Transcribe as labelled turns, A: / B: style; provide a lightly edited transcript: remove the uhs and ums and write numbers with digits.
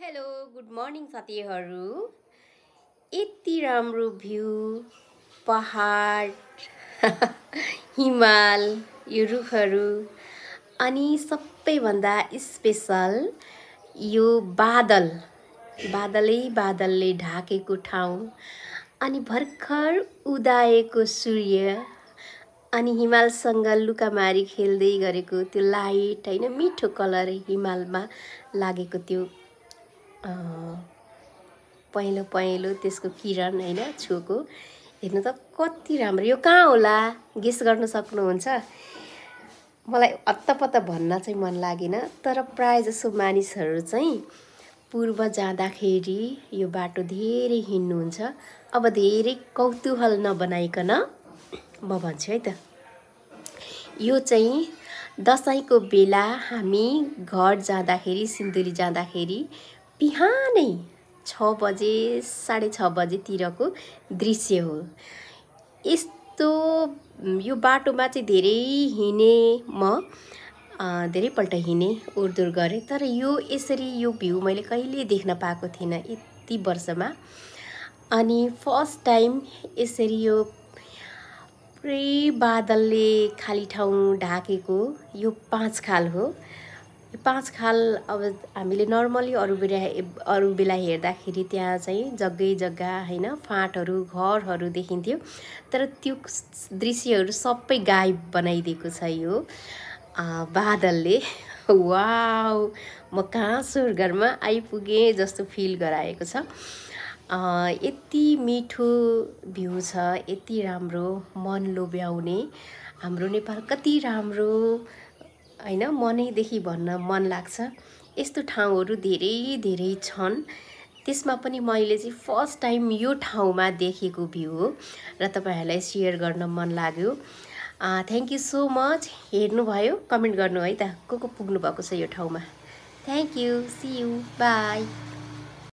A: Hello good morning साथीहरू। यति राम्रो भ्यू, पहाड, हिमाल, यो रुखहरू अनि सबैभन्दा स्पेसल यो बादलै बादलले ढाकेको ठाउँ अनि भर्खर उदाएको सूर्य अनि हिमालसँग लुकामारी खेल्दै गरेको त्यो लाइट हैन, मिठो कलर हिमालमा लागेको त्यो पहेँलो पहेँलो त्यसको किरण हैन छुको हेर्नु त कति राम्रो। यो कहाँ होला गेस गर्न सक्नुहुन्छ? मलाई अत्तपत्त भन्न चाहिँ मन लागेन, तर प्राय जसो मानिसहरू चाहिँ पूर्व जाँदाखेरि यो बाटो धेरै हिँड्नुहुन्छ। अब धेरै कौतूहल नबनाइकन म भन्छु है त, यो चाहिँ दसैँको बेला हामी घर जाँदाखेरि, सिन्धुली जाँदाखेरि बिहानै 6 बजे 6:30 बजेतिरको दृश्य हो। यस्तो यो बाटोमा चाहिँ धेरै हिँडे, म धेरैपल्ट हिँडे, उडदुर गरेँ, तर यो यसरी यो भ्यू मैले कहिले देख्न पाएको थिइनँ यति वर्षमा। अनि फर्स्ट टाइम यसरी यो पुरै बादलले खाली ठाउँ ढाकेको यो पाँचखाल हो। यो पाँचखाल अब हामीले नर्मली अरू बेला हेर्दाखेरि त्यहाँ चाहिँ जग्गै जग्गा हैन, फाँटहरू घरहरू देखिन्थ्यो, तर त्यो दृश्यहरू सबै गायब बनाइदिएको छ यो बादलले। वाउ, म कहाँ स्वर्गमा आइपुगेँ जस्तो फिल गराएको छ। यति मिठो भ्यू छ, यति राम्रो, मन लोभ्याउने। हाम्रो नेपाल कति राम्रो हैन, मनैदेखि भन्न मन लाग्छ। यस्तो ठाउँहरू धेरै धेरै छन्, त्यसमा पनि मैले चाहिँ फर्स्ट टाइम यो ठाउँमा देखेको भ्यू हो र तपाईहरुलाई शेयर गर्न मन लाग्यो। Thank you so much. हेर्नुभयो, कमेन्ट गर्नु है त को पुग्नु भएको छ यो ठाउँमा। Thank you, see you, by.